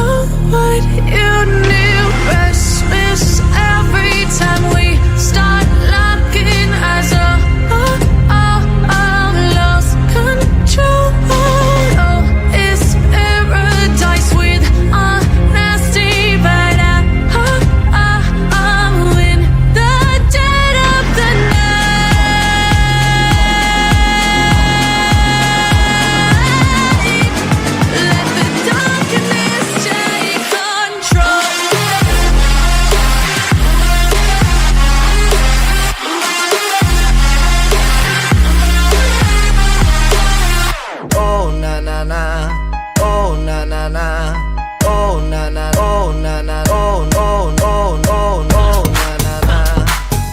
know what you knew. Restless every time we start locking eyes. Lost control. Oh, it's paradise with honesty, but I'm in the dead of the night. Let the darkness take control. Oh na na na, oh na na na, oh na na, oh na na, oh no no no no na na na,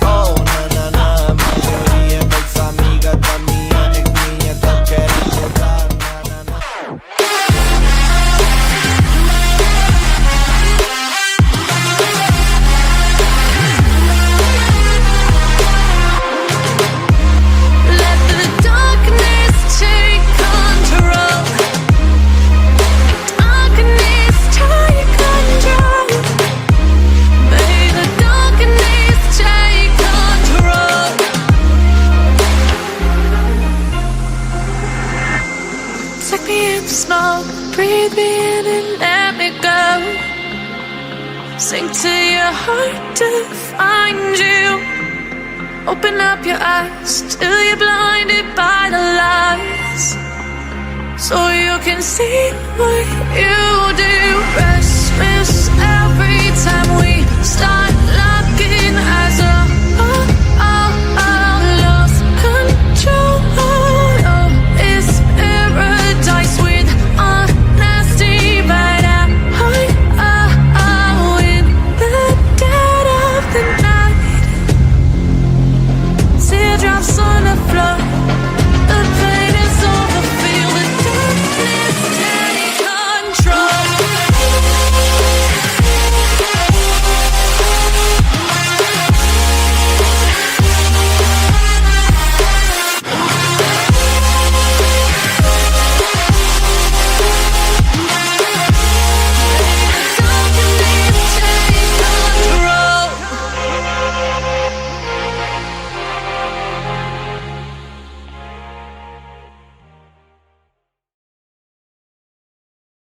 oh na na na. Mayoría de mis amigas también es mía, te quieren llevar, na na na. Let the darkness take control. Darkness take control. May the darkness take control. Take me in the smoke, breathe me in and let me go. Sink to your heart to find you. Open up your eyes till you're blinded by the lies, so you can see what you